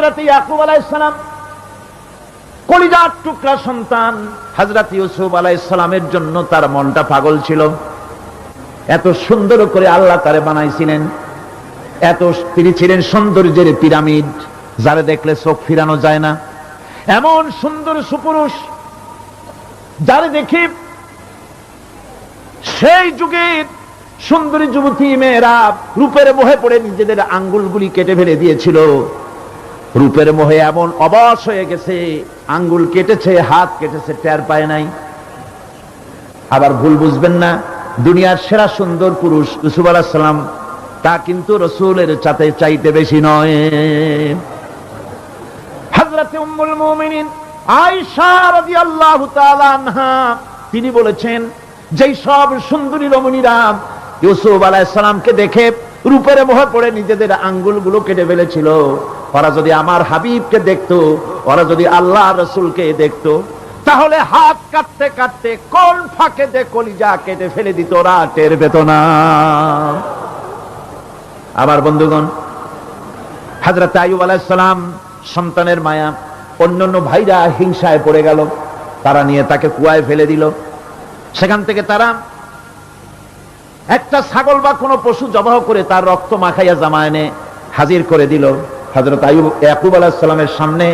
হযরত ইয়াকুব আলাইহিস সালাম কলিজার টুকরা সন্তান হযরত ইউসুফ আলাইহিস সালামের জন্য তার মনটা পাগল ছিল। এত সুন্দর করে আল্লাহ তারে বানাইছিলেন, এত তিনি ছিলেন সৌন্দর্যের পিরামিড, যারে দেখলে চোখ ফিরানো যায় না, এমন সুন্দর সুপুরুষ যারে দেখে সেই যুগের সুন্দরী যুবতী মেয়েরা রূপের মোহে পড়ে নিজেদের আঙ্গুলগুলি কেটে ফেলে দিয়েছিল। রূপের মোহে এমন অবশ হয়ে গেছে, আঙ্গুল কেটেছে, হাত কেটেছে, টের পায় নাই। আবার ভুল বুঝবেন না, দুনিয়ার সেরা সুন্দর পুরুষ ইউসুফ আলাইহিস সালাম তা কিন্তু রাসূলের চাইতে বেশি নয়। হযরত উম্মুল মুমিনিন আয়েশা রাদিয়াল্লাহু তাআলা আনহা তিনি বলেছেন, যেই সব সুন্দরী রমণীরা ইউসুফ আলাইহিস সালামকে দেখে রূপের মোহে পড়ে নিজেদের আঙ্গুলগুলো কেটে ফেলেছিল, ওরা যদি আমার হাবিবকে দেখতো, ওরা যদি আল্লাহ রাসূলকে দেখতো, তাহলে হাত কাটতে কাটতে কোন ফাঁকে দিয়ে কলিজা কেটে ফেলে দিত, ওরা টের পেত না। আমার বন্ধুগণ, হযরত আইয়ুব আলাইহিস সালাম সন্তানের মায়া, অন্যান্য ভাইরা হিংসায় পড়ে গেল, তারা নিয়ে তাকে কুয়ায় ফেলে দিল। সেখান থেকে তারা একটা ছাগল বা কোনো পশু জবাহ করে তার রক্ত মাখাইয়া জামা এনে হাজির করে দিল। হযরত ইয়াকুব আলাইহিস সালামের সামনে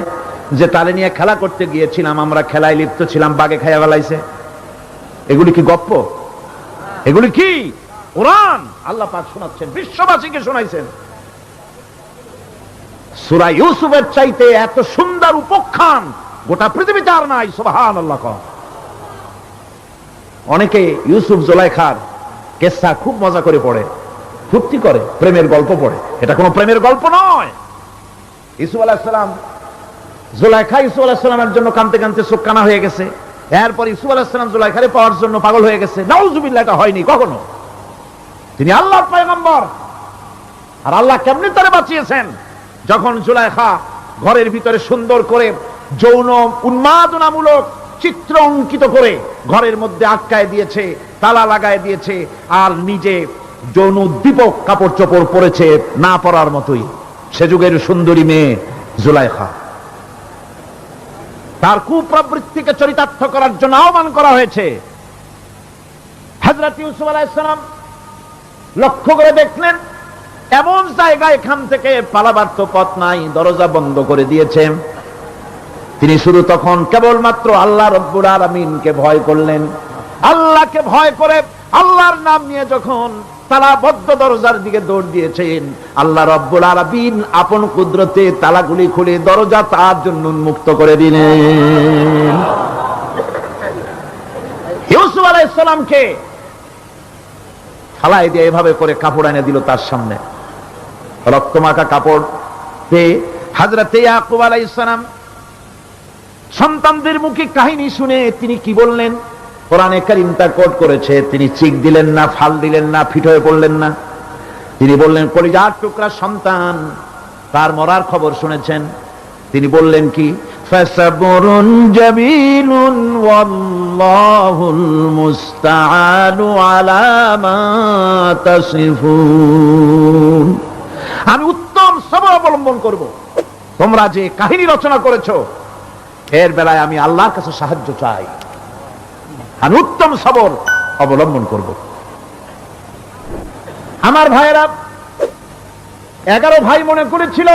যে তালে নিয়ে খেলা করতে গিয়েছিলাম, আমরা খেলায় লিপ্ত ছিলাম, বাগে খাইয়া ফেলাইছে। এগুলি কি গপ্প? এগুলি কি কোরআন? আল্লাহ পাক শোনাচ্ছেন, বিশ্ববাসীকে শোনাইছেন। সূরা ইউসুফের চাইতে এত সুন্দর উপাখ্যান গোটা পৃথিবীতে আর নাই। সুবহানাল্লাহ। অনেকে ইউসুফ জুলাইখার কেসা খুব মজা করে পড়ে, ফুর্তি করে, প্রেমের গল্প পড়ে। এটা কোনো প্রেমের গল্প নয়। ইউসুফ আলাইহিস সালাম, জুলাইখা ইউসুফ আলাইহিস সালামের জন্য কাঁদতে কাঁদতে চোখ কানা হয়ে গেছে। এরপর ইউসুফ আলাইহিস সালাম জুলাইখারে পাওয়ার জন্য পাগল হয়ে গেছে। নাউজুবিল্লাহ, এটা হয়নি কখনো। তিনি আল্লাহর পয়গম্বর, আর আল্লাহ কেমনে তারে বাঁচিয়েছেন? যখন জুলাইখা ঘরের ভিতরে সুন্দর করে যৌন উন্মাদনামূলক চিত্র অঙ্কিত করে ঘরের মধ্যে আটকায় দিয়েছে, তালা লাগায় দিয়েছে, আর নিজে যৌন উদ্দীপক কাপড় চোপড় পরেছে না পরার মতোই। সে যুগের সুন্দরী মেয়ে জুলাইখা, তার কুপ্রবৃত্তিকে চরিতার্থ করার জন্য আহ্বান করা হয়েছে। হযরত ইউসুফ আলাইহিস সালাম লক্ষ্য করে দেখলেন এমন জায়গায় এখান থেকে পালাবার তো পথ নাই, দরজা বন্ধ করে দিয়েছে। তিনি শুধু তখন কেবলমাত্র আল্লাহ রব্বুল আলামিনকে ভয় করলেন। আল্লাহকে ভয় করে আল্লাহর নাম নিয়ে যখন তালাবদ্ধ দরজার দিকে দৌড় দিয়েছেন, আল্লাহ রব্বুল আলামিন আপন কুদরতে তালাগুলি খুলে দরজা তার জন্য উন্মুক্ত করে দিলেন। ইউসুফ আলাইহিস সালামকে ফালাই দিয়ে এভাবে করে কাপড় এনে দিল তার সামনে, রক্তমাখা কাপড় পেয়ে হযরত ইয়াকুব আলাইহিস সালাম সন্তানদের মুখে কাহিনী শুনে তিনি কি বললেন? কোরআনে কারীম তা কোট করেছে। তিনি চিক দিলেন না, ফাল দিলেন না, ফিট হয়ে পড়লেন না। তিনি বললেন, কলিজার টুকরা সন্তান তার মরার খবর শুনেছেন। তিনি বললেন কি? ফাসাবরুন জামিলুন ওয়াল্লাহুল মুস্তাআনু আলা মা তাসিফুন। আমি উত্তম সবর অবলম্বন করব। তোমরা যে কাহিনী রচনা করেছো এর বেলায় আমি আল্লাহর কাছে সাহায্য চাই। আমি উত্তম সবর অবলম্বন করব। আমার ভাইয়েরা, 11 ভাই মনে করেছিল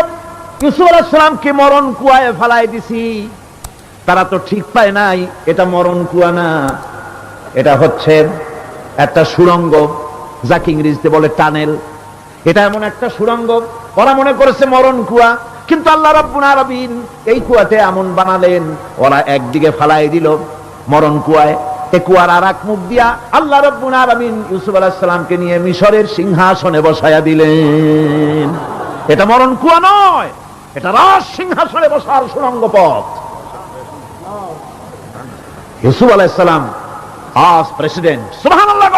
ইউসুফ আলাইহিস সালামকে মরণ কুয়ায় ফেলাই দিছি। তারা তো ঠিক পায় নাই এটা মরণ কুয়া না, এটা হচ্ছে একটা সুড়ঙ্গ, যাকে ইংরেজিতে বলে টানেল। এটা এমন একটা সুড়ঙ্গ, ওরা মনে করেছে মরণ কুয়া, কিন্তু আল্লাহ রাব্বুল আলামিন এই কুয়াতে এমন বানালেন, ওরা একদিকে ফেলাই দিল মরণ কুয়ায়, এই কুয়ার আরেক মুখ দিয়া আল্লাহ রাব্বুল আলামিন ইউসুফ আলাইহিস সালামকে নিয়ে মিশরের সিংহাসনে বসায়া দিলেন। এটা মরণ কুয়া নয়, এটা রাজ সিংহাসনে বসার সুড়ঙ্গ পথ। ইউসুফ আলাইহিস সালাম আজ প্রেসিডেন্ট। সুবহানাল্লাহ।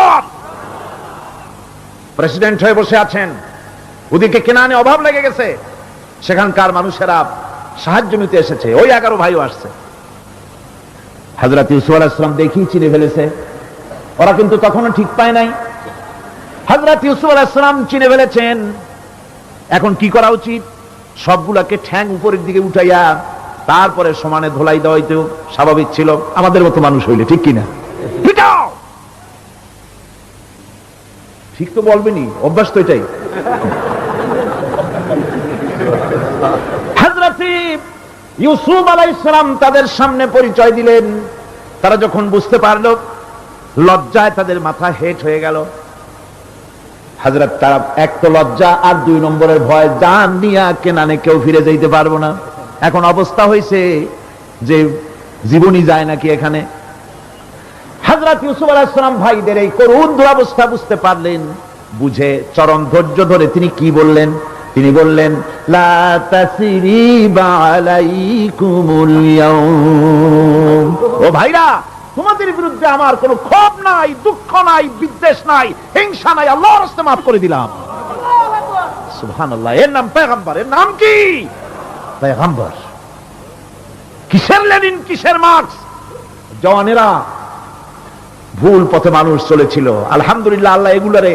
প্রেসিডেন্ট হয়ে বসে আছেন। ওদিকে কেনানে অভাব লেগে গেছে, সেখানকার মানুষেরা সাহায্য নিতে এসেছে। ওই 11 ভাইও আসছে। হযরত ইউসুফ আলাইহিস সালাম দেখেই চিনে ফেলেছে। ওরা কিন্তু তখনও ঠিক পায় নাই। হযরত ইউসুফ আলাইহিস সালাম চিনে ফেলেছেন। এখন কি করা উচিত? সবগুলাকে ঠ্যাং উপরের দিকে উঠাইয়া তারপরে সমানে ধোলাই দেওয়াই তো স্বাভাবিক ছিল আমাদের মতো মানুষ হইলে, ঠিক কিনা? পিটাও, ঠিক তো বলবেনি, অভ্যাস তো এটাই। হযরত ইউসুফ আলাইহিস সালাম তাদের সামনে পরিচয় দিলেন। তারা যখন বুঝতে পারল, লজ্জায় তাদের মাথা হেট হয়ে গেল। হযরত, তারা এক তো লজ্জা, আর 2 নম্বরের ভয়, জান নিয়া কেনানে কেউ ফিরে যাইতে পারবো না। এখন অবস্থা হয়েছে যে জীবনই যায় নাকি এখানে। হযরত ইউসুফ আলাইহিস সালাম ভাইদের এই করুণ দুরবস্থা বুঝতে পারলেন। বুঝে চরম ধৈর্য ধরে তিনি কি বললেন? তিনি বললেন, লা তাসরিবা আলাইকুমুল ইয়াউম, ও ভাইরা, তোমাদের বিরুদ্ধে আমার কোনো ক্ষোভ নাই, দুঃখ নাই, বিদ্বেষ নাই, হিংসা নাই, আল্লাহর রাস্তে মাফ করে দিলাম। সুবহানাল্লাহ। এর নাম পয়গম্বর। এর নাম কি? পয়গম্বর। কিসের লেনিন, কিসের মার্কস? জওয়ানেরা, ভুল পথে মানুষ চলেছিল। আলহামদুলিল্লাহ, আল্লাহ এগুলারে